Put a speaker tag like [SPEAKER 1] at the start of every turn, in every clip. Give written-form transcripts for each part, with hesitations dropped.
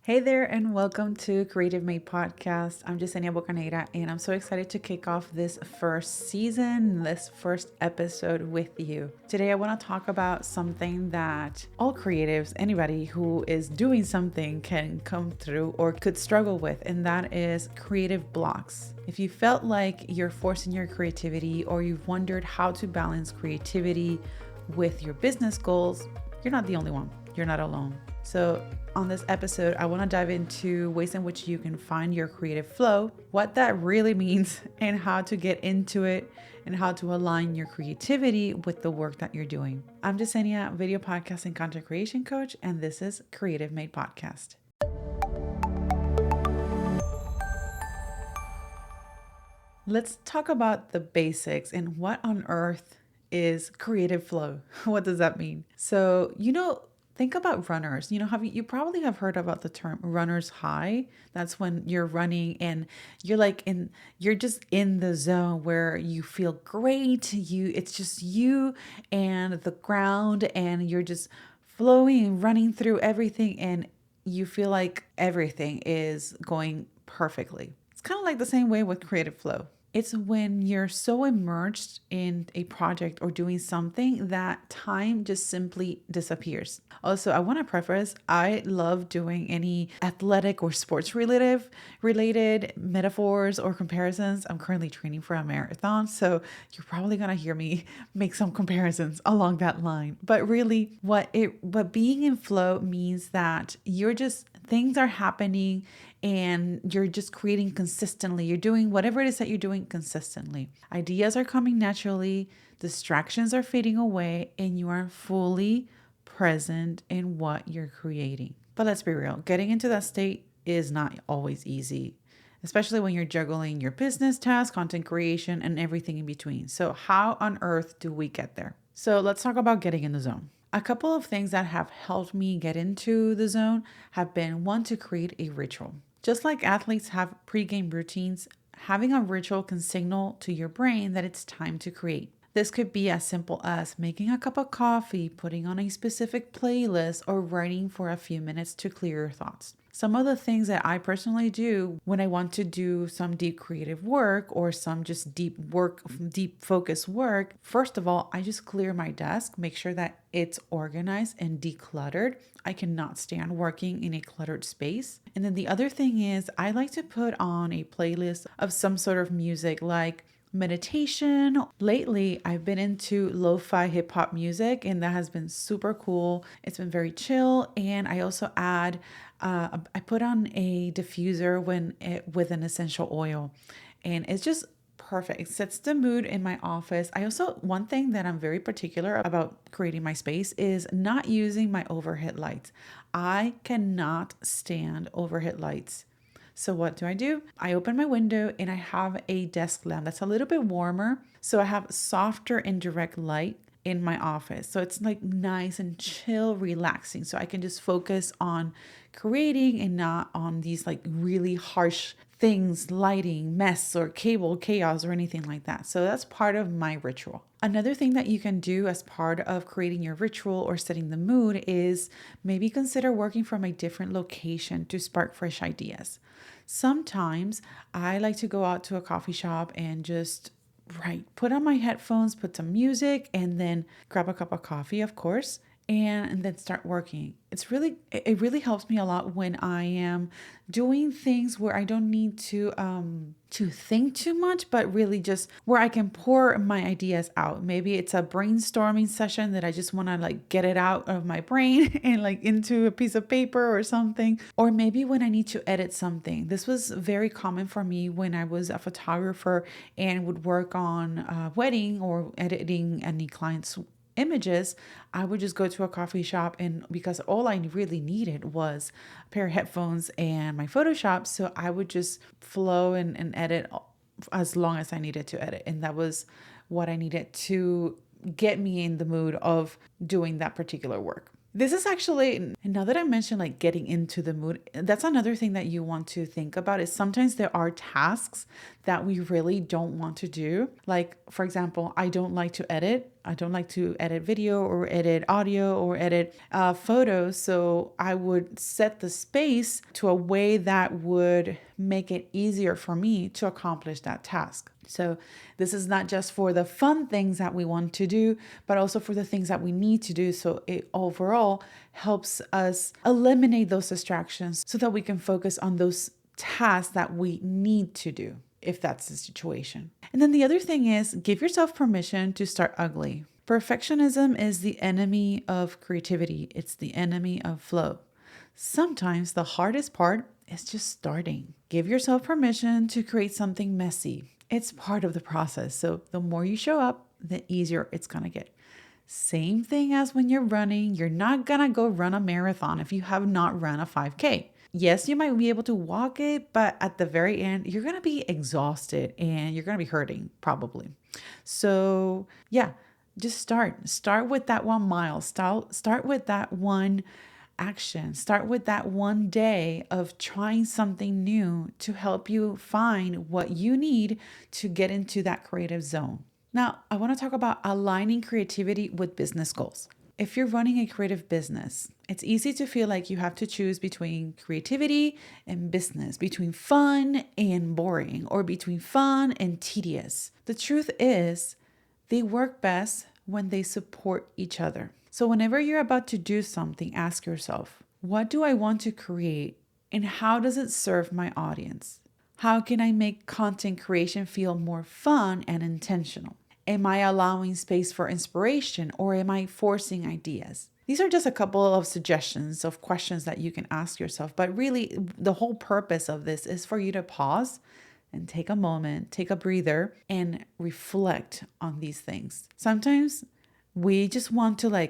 [SPEAKER 1] Hey there, and welcome to Creative Made Podcast. I'm Yesenia Bocanegra, and I'm so excited to kick off this first season, this first episode with you. Today, I want to talk about something that all creatives, anybody who is doing something, can come through or could struggle with, and that is creative blocks. If you felt like you're forcing your creativity or you've wondered how to balance creativity with your business goals, you're not the only one. You're not alone. So, on this episode, I want to dive into ways in which you can find your creative flow, what that really means, and how to get into it, and how to align your creativity with the work that you're doing. I'm Yesenia, video podcast and content creation coach, and this is Creative Made Podcast. Let's talk about the basics and what on earth is creative flow. What does that mean? So, think about runners. You probably have heard about the term runner's high. That's when you're running and you're just in the zone where you feel great. It's just you and the ground, and you're just flowing and running through everything, and you feel like everything is going perfectly. It's kind of like the same way with creative flow. It's when you're so immersed in a project or doing something that time just simply disappears. Also, I want to preface, I love doing any athletic or sports related metaphors or comparisons. I'm currently training for a marathon, so you're probably going to hear me make some comparisons along that line. But really, what being in flow means that things are happening and you're just creating consistently. You're doing whatever it is that you're doing consistently. Ideas are coming naturally, distractions are fading away, and you are fully present in what you're creating. But let's be real, getting into that state is not always easy, especially when you're juggling your business tasks, content creation, and everything in between. So how on earth do we get there? So let's talk about getting in the zone. A couple of things that have helped me get into the zone have been, one, to create a ritual. Just like athletes have pre-game routines, having a ritual can signal to your brain that it's time to create. This could be as simple as making a cup of coffee, putting on a specific playlist, or writing for a few minutes to clear your thoughts. Some of the things that I personally do when I want to do some deep creative work or some just deep focus work, first of all, I just clear my desk, make sure that it's organized and decluttered. I cannot stand working in a cluttered space. And then the other thing is, I like to put on a playlist of some sort of music like meditation. Lately, I've been into lo-fi hip hop music, and that has been super cool. It's been very chill. And I also I put on a diffuser with an essential oil, and it's just perfect. It sets the mood in my office. One thing that I'm very particular about creating my space is not using my overhead lights. I cannot stand overhead lights. So what do? I open my window and I have a desk lamp that's a little bit warmer. So I have softer indirect light in my office. So it's like nice and chill, relaxing. So I can just focus on creating and not on these like really harsh things, lighting, mess, or cable chaos or anything like that. So that's part of my ritual. Another thing that you can do as part of creating your ritual or setting the mood is maybe consider working from a different location to spark fresh ideas. Sometimes I like to go out to a coffee shop and just put on my headphones, put some music, and then grab a cup of coffee, of course, and then start working. It really helps me a lot when I am doing things where I don't need to think too much, but really just where I can pour my ideas out. Maybe it's a brainstorming session that I just want to like get it out of my brain and like into a piece of paper or something. Or maybe when I need to edit something. This was very common for me when I was a photographer and would work on a wedding or editing any client's images. I would just go to a coffee shop, and because all I really needed was a pair of headphones and my Photoshop, so I would just flow and edit as long as I needed to edit. And that was what I needed to get me in the mood of doing that particular work. This is actually, and now that I mentioned like getting into the mood, that's another thing that you want to think about is sometimes there are tasks that we really don't want to do. Like, for example, I don't like to edit. I don't like to edit video or edit audio or edit photos. So I would set the space to a way that would make it easier for me to accomplish that task. So this is not just for the fun things that we want to do, but also for the things that we need to do. So it overall helps us eliminate those distractions so that we can focus on those tasks that we need to do, if that's the situation. And then the other thing is, give yourself permission to start ugly. Perfectionism is the enemy of creativity. It's the enemy of flow. Sometimes the hardest part is just starting. Give yourself permission to create something messy. It's part of the process. So the more you show up, the easier it's going to get. Same thing as when you're running. You're not going to go run a marathon if you have not run a 5K. Yes, you might be able to walk it, but at the very end, you're going to be exhausted and you're going to be hurting probably. So yeah, just start with that 1 mile, start with that one action, start with that one day of trying something new to help you find what you need to get into that creative zone. Now, I want to talk about aligning creativity with business goals. If you're running a creative business, it's easy to feel like you have to choose between creativity and business, between fun and boring, or between fun and tedious. The truth is, they work best when they support each other. So whenever you're about to do something, ask yourself, what do I want to create and how does it serve my audience? How can I make content creation feel more fun and intentional? Am I allowing space for inspiration or am I forcing ideas? These are just a couple of suggestions of questions that you can ask yourself. But really, the whole purpose of this is for you to pause and take a moment, take a breather, and reflect on these things. Sometimes we just want to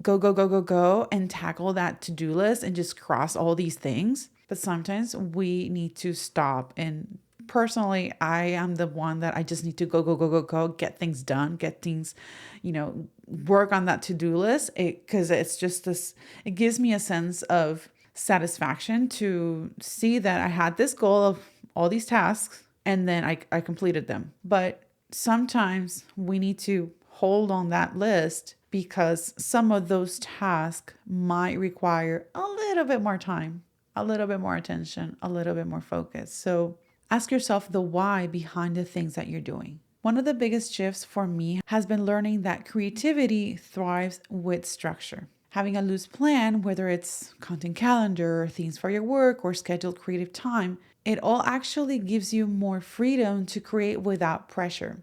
[SPEAKER 1] go and tackle that to-do list and just cross all these things. But sometimes we need to stop. And personally, I am the one that I just need to go, get things done, get things, work on that to-do list. Because it's just this, it gives me a sense of satisfaction to see that I had this goal of all these tasks and then I completed them. But sometimes we need to hold on that list because some of those tasks might require a little bit more time, a little bit more attention, a little bit more focus. So ask yourself the why behind the things that you're doing. One of the biggest shifts for me has been learning that creativity thrives with structure. Having a loose plan, whether it's content calendar, themes for your work, or scheduled creative time, it all actually gives you more freedom to create without pressure.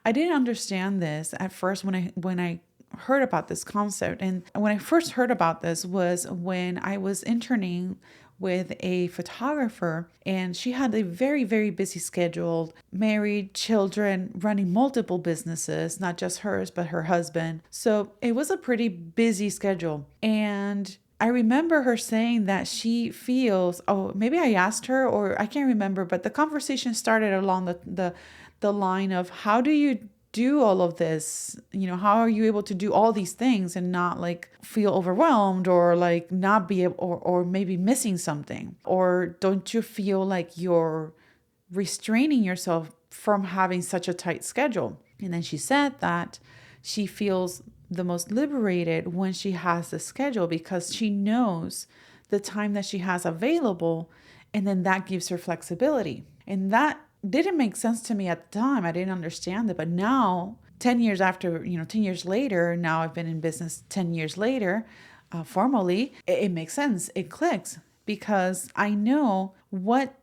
[SPEAKER 1] I didn't understand this at first when I heard about this concept. And when I first heard about this was when I was interning with a photographer, and she had a very, very busy schedule, married, children, running multiple businesses, not just hers, but her husband. So it was a pretty busy schedule. And I remember her saying that she feels, maybe I asked her or I can't remember, but the conversation started along the line of, how do you do all of this? How are you able to do all these things and not feel overwhelmed or not be able, or maybe missing something? Or don't you feel like you're restraining yourself from having such a tight schedule? And then she said that she feels the most liberated when she has the schedule because she knows the time that she has available, and then that gives her flexibility. And that didn't make sense to me at the time. I didn't understand it. But now, 10 years after, 10 years later, now I've been in business 10 years later, formally, it makes sense. It clicks because I know what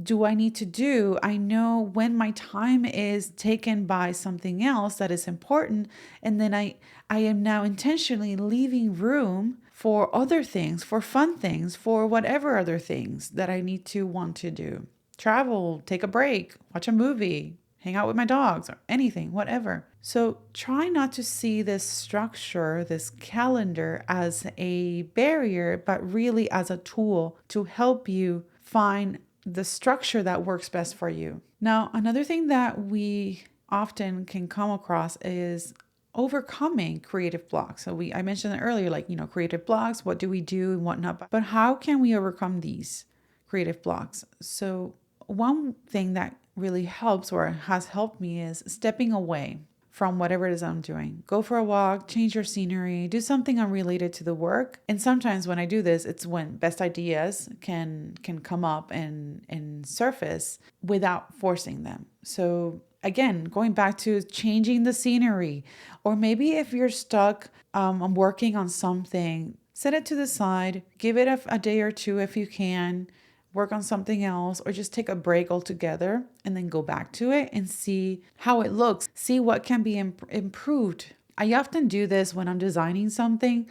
[SPEAKER 1] do I need to do. I know when my time is taken by something else that is important. And then I am now intentionally leaving room for other things, for fun things, for whatever other things that I need to want to do. Travel, take a break, watch a movie, hang out with my dogs, or anything, whatever. So try not to see this structure, this calendar, as a barrier, but really as a tool to help you find the structure that works best for you. Now, another thing that we often can come across is overcoming creative blocks. So I mentioned it earlier, creative blocks, what do we do and whatnot, but how can we overcome these creative blocks? So one thing that really helps or has helped me is stepping away from whatever it is I'm doing. Go for a walk, change your scenery, do something unrelated to the work. And sometimes when I do this, it's when best ideas can come up and surface without forcing them. So again, going back to changing the scenery, or maybe if you're stuck working on something, set it to the side, give it a day or two if you can, work on something else, or just take a break altogether and then go back to it and see how it looks, see what can be improved. I often do this when I'm designing something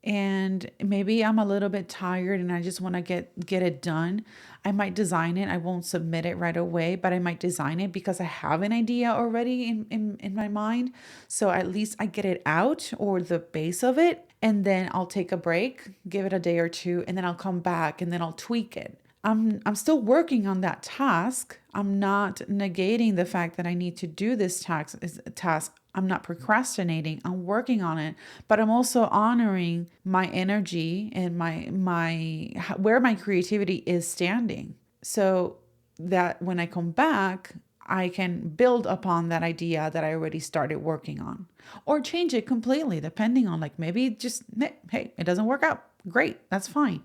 [SPEAKER 1] and maybe I'm a little bit tired and I just want to get it done. I might design it. I won't submit it right away, but I might design it because I have an idea already in my mind. So at least I get it out, or the base of it, and then I'll take a break, give it a day or two, and then I'll come back and then I'll tweak it. I'm still working on that task. I'm not negating the fact that I need to do this task. I'm not procrastinating. I'm working on it, but I'm also honoring my energy and my where my creativity is standing. So that when I come back, I can build upon that idea that I already started working on, or change it completely depending on, like, maybe just, hey, it doesn't work out. Great. That's fine.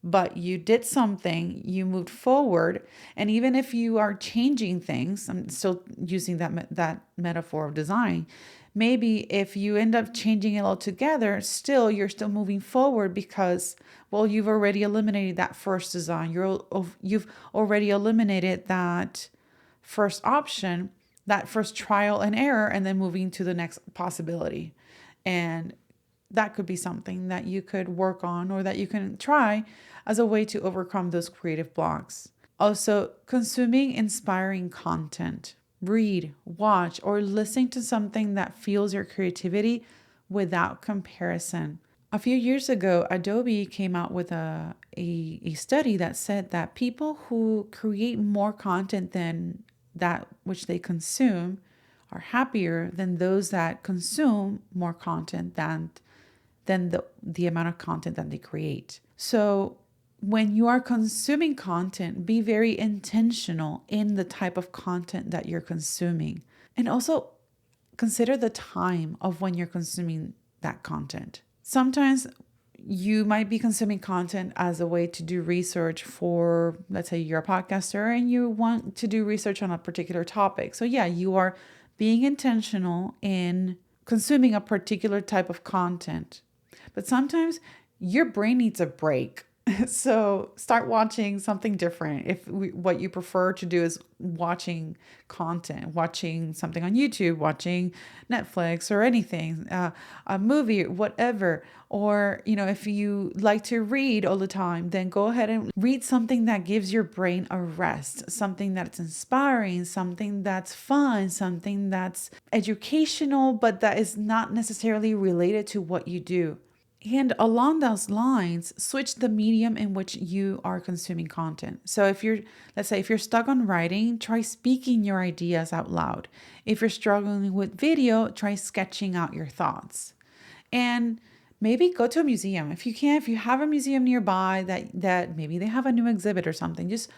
[SPEAKER 1] But you did something, you moved forward. And even if you are changing things, I'm still using that metaphor of design. Maybe if you end up changing it altogether, you're still moving forward because, well, you've already eliminated that first design. You've already eliminated that first option, that first trial and error, and then moving to the next possibility. And that could be something that you could work on or that you can try as a way to overcome those creative blocks. Also, consuming inspiring content. Read, watch, or listen to something that fuels your creativity without comparison. A few years ago, Adobe came out with a study that said that people who create more content than that which they consume are happier than those that consume more content than the amount of content that they create. So when you are consuming content, be very intentional in the type of content that you're consuming. And also consider the time of when you're consuming that content. Sometimes you might be consuming content as a way to do research for, let's say you're a podcaster and you want to do research on a particular topic. So yeah, you are being intentional in consuming a particular type of content. But sometimes your brain needs a break. So start watching something different. What you prefer to do is watching content, watching something on YouTube, watching Netflix or anything, a movie, whatever. Or, if you like to read all the time, then go ahead and read something that gives your brain a rest, something that's inspiring, something that's fun, something that's educational, but that is not necessarily related to what you do. And along those lines, switch the medium in which you are consuming content. So let's say if you're stuck on writing, try speaking your ideas out loud. If you're struggling with video, try sketching out your thoughts. And maybe go to a museum. If you have a museum nearby that maybe they have a new exhibit or something, just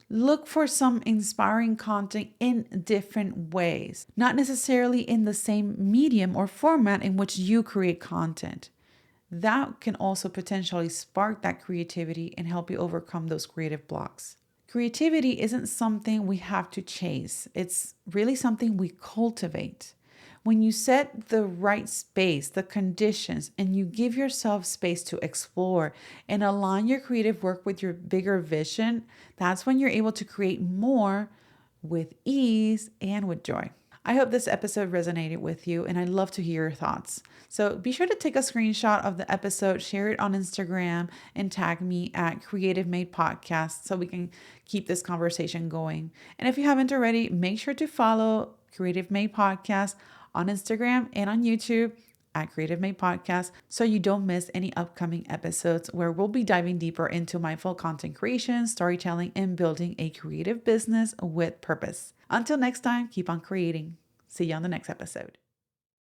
[SPEAKER 1] look for some inspiring content in different ways, not necessarily in the same medium or format in which you create content. That can also potentially spark that creativity and help you overcome those creative blocks. Creativity isn't something we have to chase. It's really something we cultivate. When you set the right space, the conditions, and you give yourself space to explore and align your creative work with your bigger vision, that's when you're able to create more with ease and with joy. I hope this episode resonated with you, and I'd love to hear your thoughts. So be sure to take a screenshot of the episode, share it on Instagram, and tag me at Creative Made Podcast so we can keep this conversation going. And if you haven't already, make sure to follow Creative Made Podcast on Instagram and on YouTube at Creative Made Podcast so you don't miss any upcoming episodes where we'll be diving deeper into mindful content creation, storytelling, and building a creative business with purpose. Until next time, keep on creating. See you on the next episode.